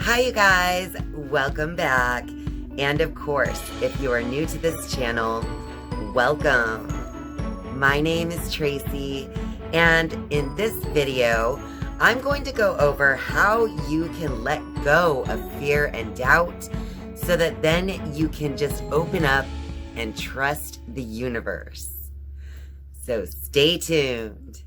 Hi you guys, welcome back. And of course, if you are new to this channel, welcome. My name is Tracy, and in this video, I'm going to go over how you can let go of fear and doubt so that then you can just open up and trust the universe. So stay tuned.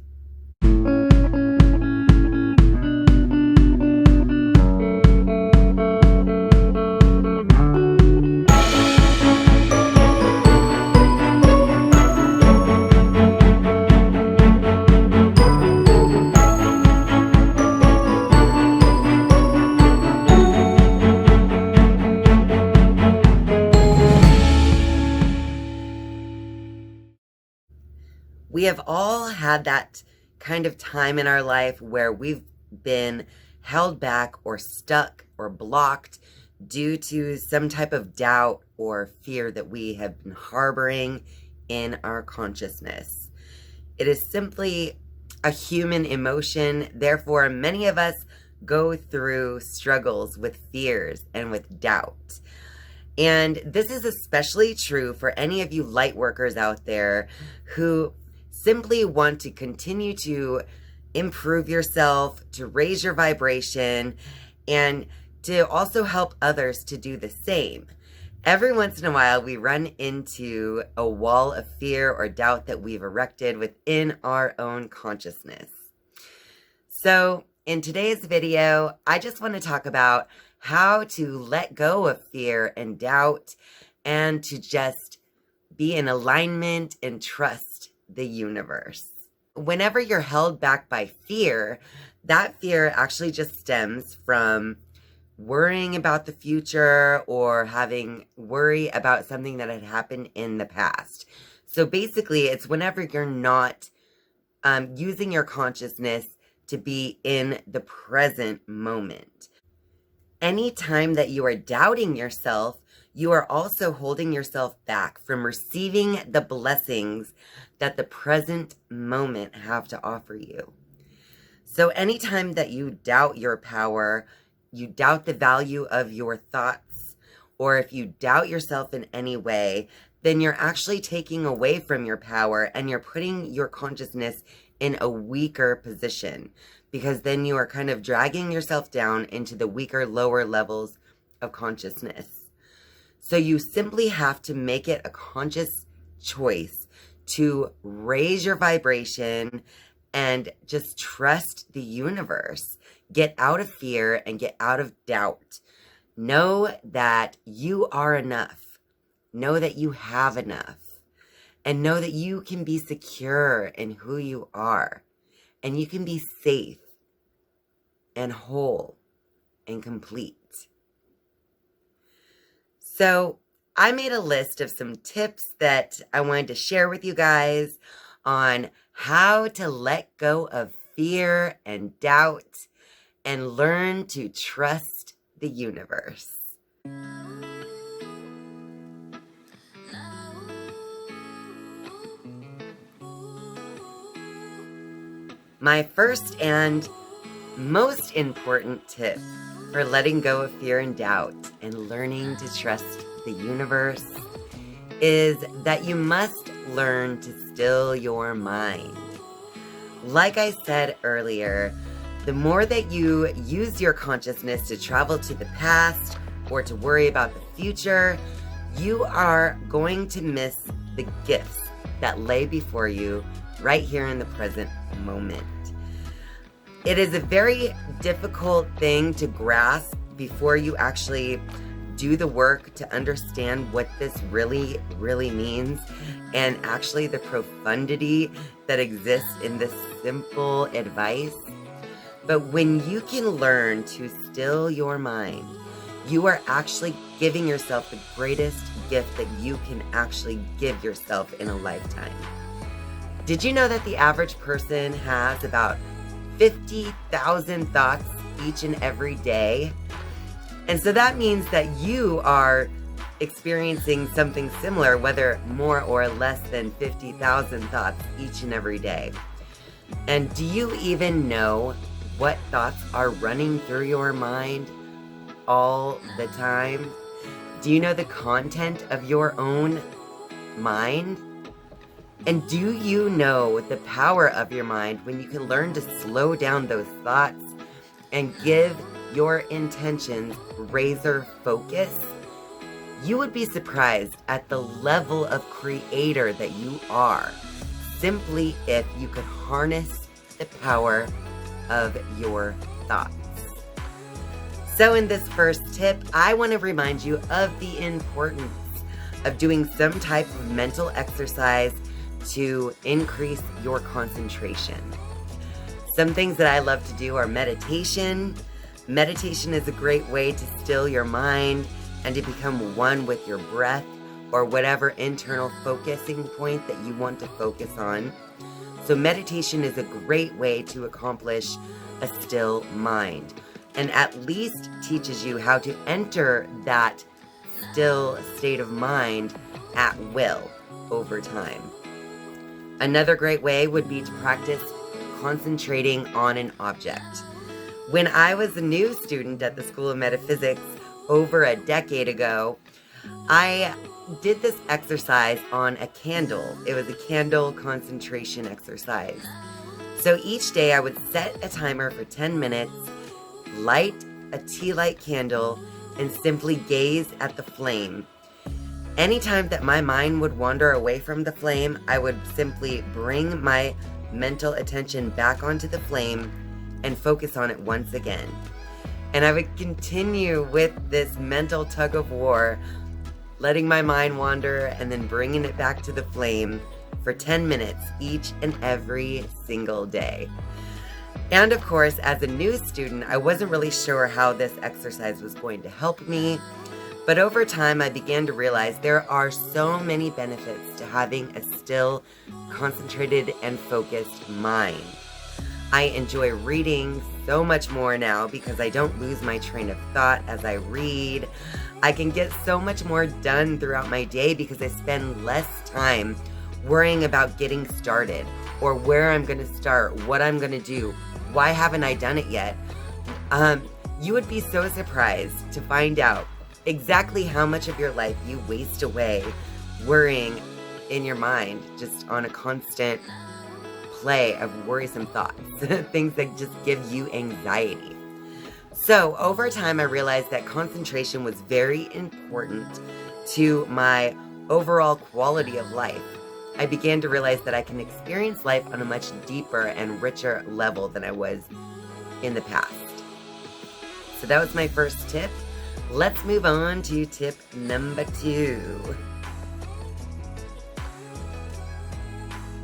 We have all had that kind of time in our life where we've been held back or stuck or blocked due to some type of doubt or fear that we have been harboring in our consciousness. It is simply a human emotion. Therefore, many of us go through struggles with fears and with doubt. And this is especially true for any of you light workers out there who simply want to continue to improve yourself, to raise your vibration, and to also help others to do the same. Every once in a while, we run into a wall of fear or doubt that we've erected within our own consciousness. So in today's video, I just want to talk about how to let go of fear and doubt and to just be in alignment and trust the universe. Whenever you're held back by fear, that fear actually just stems from worrying about the future or having worry about something that had happened in the past. So basically, it's whenever you're not using your consciousness to be in the present moment. Anytime that you are doubting yourself, you are also holding yourself back from receiving the blessings that the present moment have to offer you. So anytime that you doubt your power, you doubt the value of your thoughts, or if you doubt yourself in any way, then you're actually taking away from your power and you're putting your consciousness in a weaker position, because then you are kind of dragging yourself down into the weaker, lower levels of consciousness. So you simply have to make it a conscious choice to raise your vibration and just trust the universe. Get out of fear and get out of doubt. Know that you are enough. Know that you have enough. And know that you can be secure in who you are. And you can be safe and whole and complete. So I made a list of some tips that I wanted to share with you guys on how to let go of fear and doubt and learn to trust the universe. My first and most important tip for letting go of fear and doubt and learning to trust the universe is that you must learn to still your mind. Like I said earlier, the more that you use your consciousness to travel to the past or to worry about the future, you are going to miss the gifts that lay before you right here in the present moment. It is a very difficult thing to grasp before you actually do the work to understand what this really, really means and actually the profundity that exists in this simple advice. But when you can learn to still your mind, you are actually giving yourself the greatest gift that you can actually give yourself in a lifetime. Did you know that the average person has about 50,000 thoughts each and every day? And so that means that you are experiencing something similar, whether more or less than 50,000 thoughts each and every day. And do you even know what thoughts are running through your mind? all the time? Do you know the content of your own mind? And do you know the power of your mind when you can learn to slow down those thoughts and give your intentions razor focus? You would be surprised at the level of creator that you are, simply if you could harness the power of your thoughts. So in this first tip, I want to remind you of the importance of doing some type of mental exercise to increase your concentration. Some things that I love to do are meditation. Meditation is a great way to still your mind and to become one with your breath or whatever internal focusing point that you want to focus on. So meditation is a great way to accomplish a still mind, and at least teaches you how to enter that still state of mind at will over time. Another great way would be to practice concentrating on an object. When I was a new student at the School of Metaphysics over a decade ago, I did this exercise on a candle. It was a candle concentration exercise. So each day I would set a timer for 10 minutes, light a tea light candle, and simply gaze at the flame. Anytime that my mind would wander away from the flame, I would simply bring my mental attention back onto the flame and focus on it once again. And I would continue with this mental tug of war, letting my mind wander and then bringing it back to the flame for 10 minutes each and every single day. And of course, as a new student, I wasn't really sure how this exercise was going to help me. But over time, I began to realize there are so many benefits to having a still, concentrated, and focused mind. I enjoy reading so much more now because I don't lose my train of thought as I read. I can get so much more done throughout my day because I spend less time worrying about getting started or where I'm going to start, what I'm going to do, why haven't I done it yet. You would be so surprised to find out exactly how much of your life you waste away worrying in your mind, just on a constant play of worrisome thoughts, things that just give you anxiety. So over time, I realized that concentration was very important to my overall quality of life. I began to realize that I can experience life on a much deeper and richer level than I was in the past. So that was my first tip. Let's move on to tip number 2.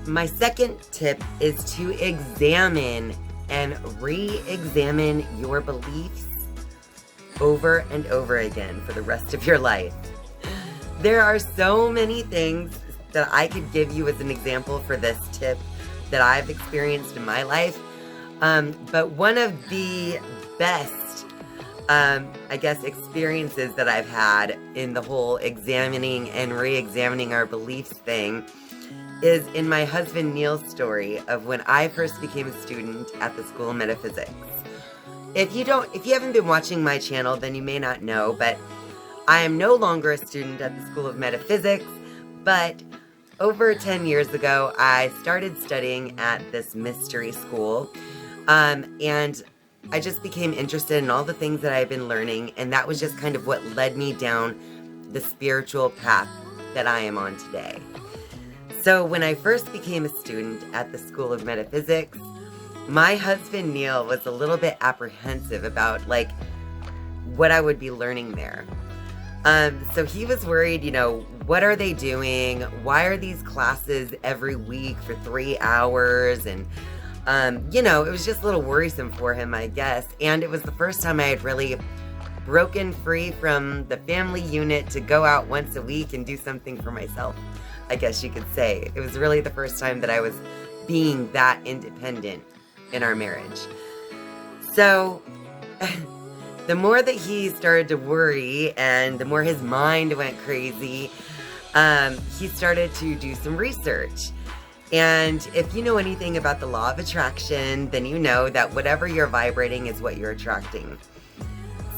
My second tip is to examine and re-examine your beliefs over and over again for the rest of your life. There are so many things that I could give you as an example for this tip that I've experienced in my life. But one of the best experiences that I've had in the whole examining and re-examining our beliefs thing is in my husband Neals' story of when I first became a student at the School of Metaphysics. If you haven't been watching my channel, then you may not know, but I am no longer a student at the School of Metaphysics, but over 10 years ago, I started studying at this mystery school, and I just became interested in all the things that I've been learning, and that was just kind of what led me down the spiritual path that I am on today. So when I first became a student at the School of Metaphysics, my husband Neal was a little bit apprehensive about what I would be learning there. So he was worried, what are they doing? Why are these classes every week for 3 hours? And it was just a little worrisome for him, I guess. And it was the first time I had really broken free from the family unit to go out once a week and do something for myself, I guess you could say. It was really the first time that I was being that independent in our marriage. So the more that he started to worry and the more his mind went crazy, he started to do some research. And if you know anything about the law of attraction, then you know that whatever you're vibrating is what you're attracting.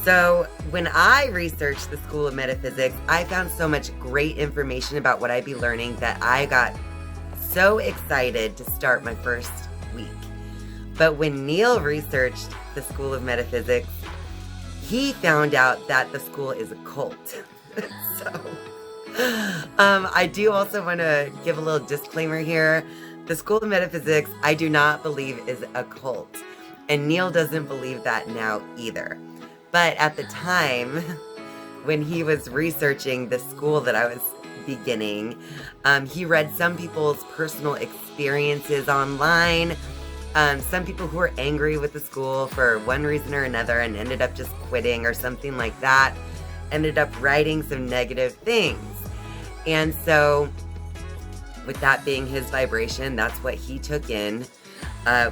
So when I researched the School of Metaphysics, I found so much great information about what I'd be learning that I got so excited to start my first week. But when Neal researched the School of Metaphysics, he found out that the school is a cult. So I do also want to give a little disclaimer here. The School of Metaphysics, I do not believe is a cult. And Neal doesn't believe that now either. But at the time, when he was researching the school that I was beginning, he read some people's personal experiences online, some people who were angry with the school for one reason or another and ended up just quitting or something like that, ended up writing some negative things. And so, with that being his vibration, that's what he took in,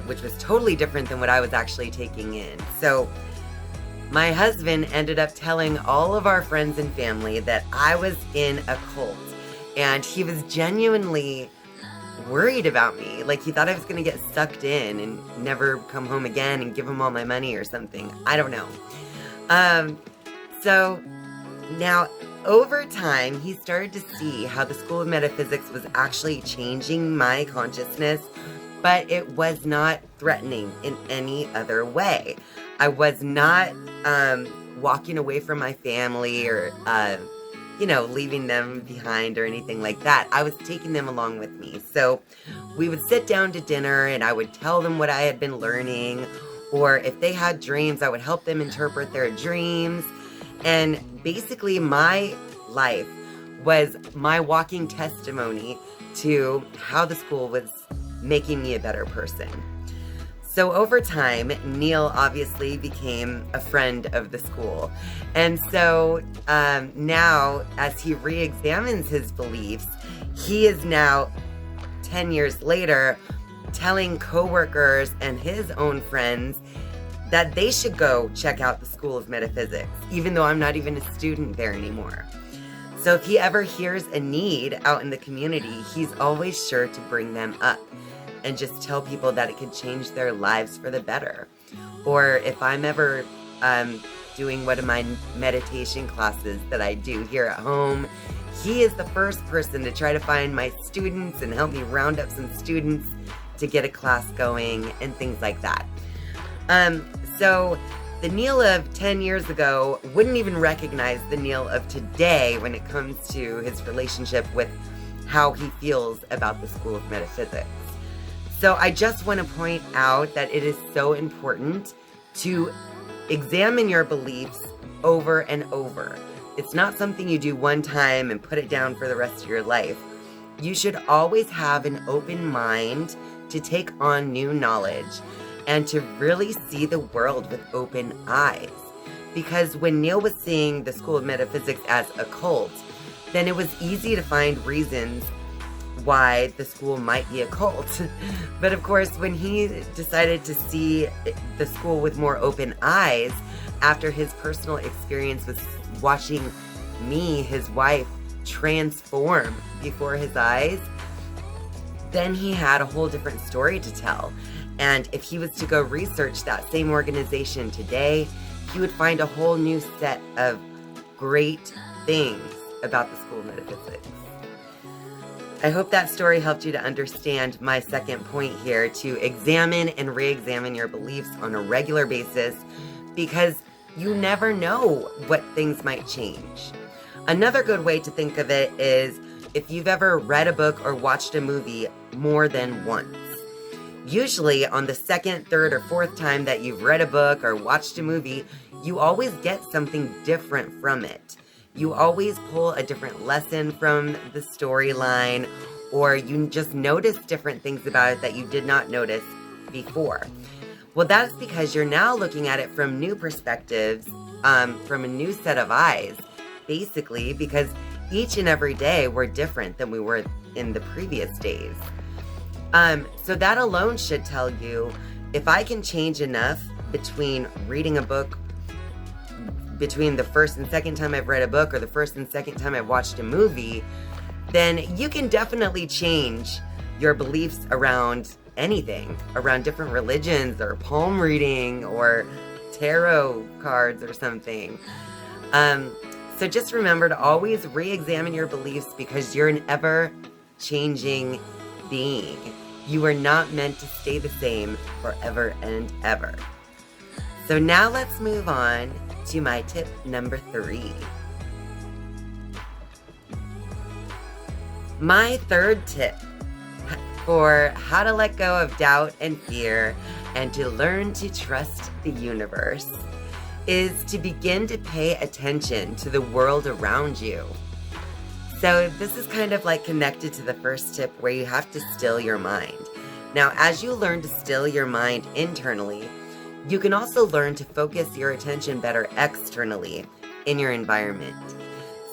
which was totally different than what I was actually taking in. So, my husband ended up telling all of our friends and family that I was in a cult, and he was genuinely worried about me. Like, he thought I was going to get sucked in and never come home again and give him all my money or something. I don't know. So now, over time, he started to see how the School of Metaphysics was actually changing my consciousness, but it was not threatening in any other way. I was not walking away from my family or, leaving them behind or anything like that. I was taking them along with me. So we would sit down to dinner and I would tell them what I had been learning, or if they had dreams, I would help them interpret their dreams. And basically my life was my walking testimony to how the school was making me a better person. So over time, Neal obviously became a friend of the school. And so now, as he re-examines his beliefs, he is now, 10 years later, telling coworkers and his own friends that they should go check out the School of Metaphysics, even though I'm not even a student there anymore. So if he ever hears a need out in the community, he's always sure to bring them up and just tell people that it could change their lives for the better. Or if I'm ever doing one of my meditation classes that I do here at home, he is the first person to try to find my students and help me round up some students to get a class going and things like that. So the Neal of 10 years ago wouldn't even recognize the Neal of today when it comes to his relationship with how he feels about the School of Metaphysics. So I just want to point out that it is so important to examine your beliefs over and over. It's not something you do one time and put it down for the rest of your life. You should always have an open mind to take on new knowledge and to really see the world with open eyes. Because when Neal was seeing the School of Metaphysics as a cult, then it was easy to find reasons why the school might be a cult. But of course, when he decided to see the school with more open eyes, after his personal experience with watching me, his wife, transform before his eyes, then he had a whole different story to tell. And if he was to go research that same organization today, he would find a whole new set of great things about the School of Metaphysics. I hope that story helped you to understand my second point here, to examine and re-examine your beliefs on a regular basis, because you never know what things might change. Another good way to think of it is if you've ever read a book or watched a movie more than once. Usually on the second, third, or fourth time that you've read a book or watched a movie, you always get something different from it. You always pull a different lesson from the storyline, or you just notice different things about it that you did not notice before. Well, that's because you're now looking at it from new perspectives, from a new set of eyes, basically, because each and every day we're different than we were in the previous days. So that alone should tell you, if I can change enough between reading a book, between the first and second time I've read a book or the first and second time I've watched a movie, then you can definitely change your beliefs around anything, around different religions or palm reading or tarot cards or something. So just remember to always re-examine your beliefs, because you're an ever-changing being. You are not meant to stay the same forever and ever. So now let's move on to my tip number 3. My third tip for how to let go of doubt and fear and to learn to trust the universe is to begin to pay attention to the world around you. So this is kind of like connected to the first tip, where you have to still your mind. Now, as you learn to still your mind internally, you can also learn to focus your attention better externally in your environment.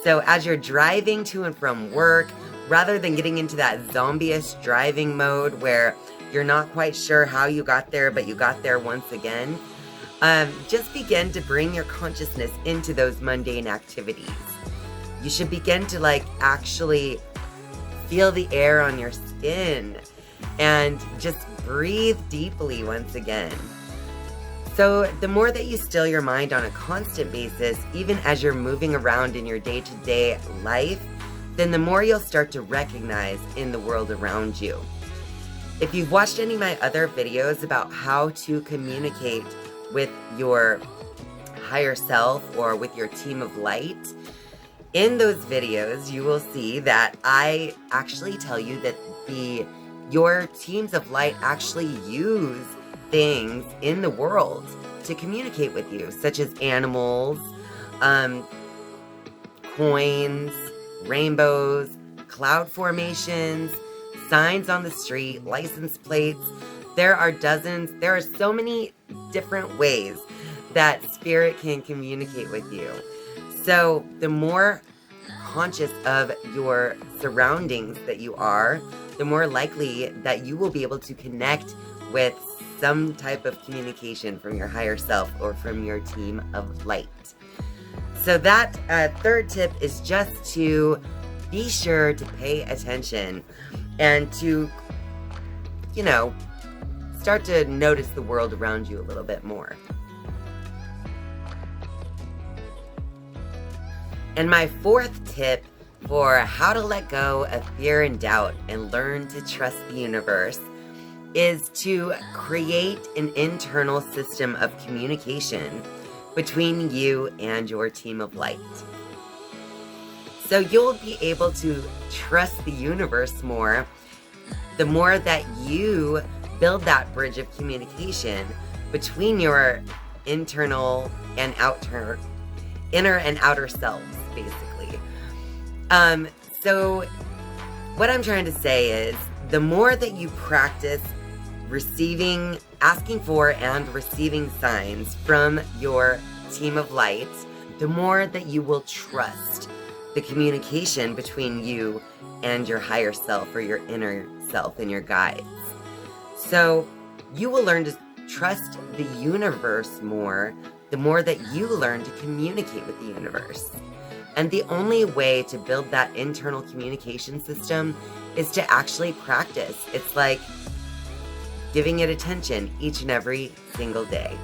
So as you're driving to and from work, rather than getting into that zombie-ish driving mode where you're not quite sure how you got there, but you got there once again, just begin to bring your consciousness into those mundane activities. You should begin to actually feel the air on your skin and just breathe deeply once again. So the more that you still your mind on a constant basis, even as you're moving around in your day-to-day life, then the more you'll start to recognize in the world around you. If you've watched any of my other videos about how to communicate with your higher self or with your team of light, in those videos you will see that I actually tell you that your teams of light actually use things in the world to communicate with you, such as animals, coins, rainbows, cloud formations, signs on the street, license plates. There are so many different ways that spirit can communicate with you. So the more conscious of your surroundings that you are, the more likely that you will be able to connect with some type of communication from your higher self or from your team of light. So that third tip is just to be sure to pay attention and to, start to notice the world around you a little bit more. And my fourth tip for how to let go of fear and doubt and learn to trust the universe is to create an internal system of communication between you and your team of light. So you'll be able to trust the universe more the more that you build that bridge of communication between your inner and outer selves, basically. So what I'm trying to say is, the more that you practice asking for and receiving signs from your team of light, the more that you will trust the communication between you and your higher self or your inner self and your guides. So you will learn to trust the universe more the more that you learn to communicate with the universe. And the only way to build that internal communication system is to actually practice. It's like giving it attention each and every single day.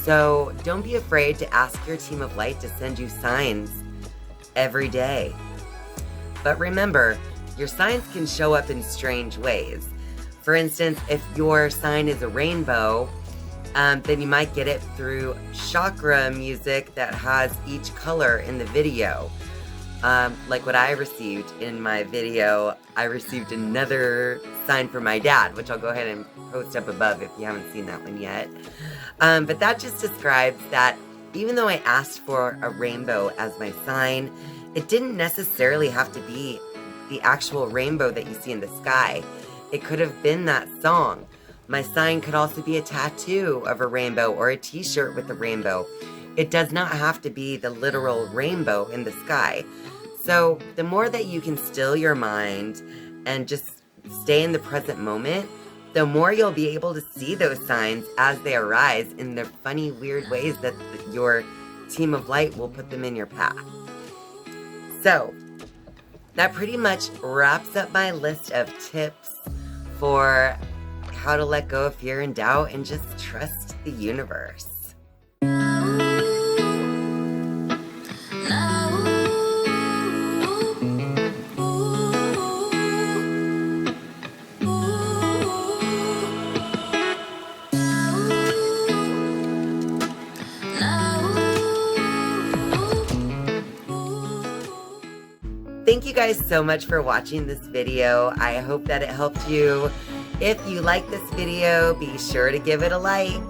So don't be afraid to ask your team of light to send you signs every day. But remember, your signs can show up in strange ways. For instance, if your sign is a rainbow, then you might get it through chakra music that has each color in the video. Like what I received in my video, I received another sign from my dad, which I'll go ahead and post up above if you haven't seen that one yet. But that just describes that even though I asked for a rainbow as my sign, it didn't necessarily have to be the actual rainbow that you see in the sky. It could have been that song. My sign could also be a tattoo of a rainbow or a t-shirt with a rainbow. It does not have to be the literal rainbow in the sky. So the more that you can still your mind and just stay in the present moment, the more you'll be able to see those signs as they arise in the funny, weird ways that your team of light will put them in your path. So that pretty much wraps up my list of tips for how to let go of fear and doubt and just trust the universe. Thank you guys so much for watching this video. I hope that it helped you. If you like this video, be sure to give it a like.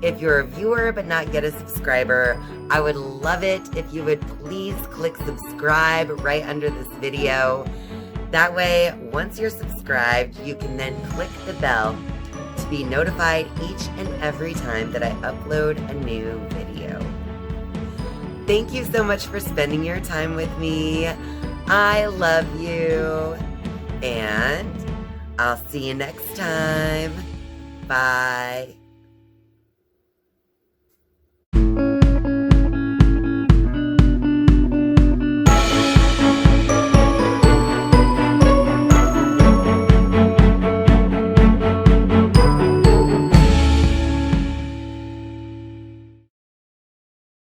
If you're a viewer but not yet a subscriber, I would love it if you would please click subscribe right under this video. That way, once you're subscribed, you can then click the bell to be notified each and every time that I upload a new video. Thank you so much for spending your time with me. I love you, and I'll see you next time. Bye.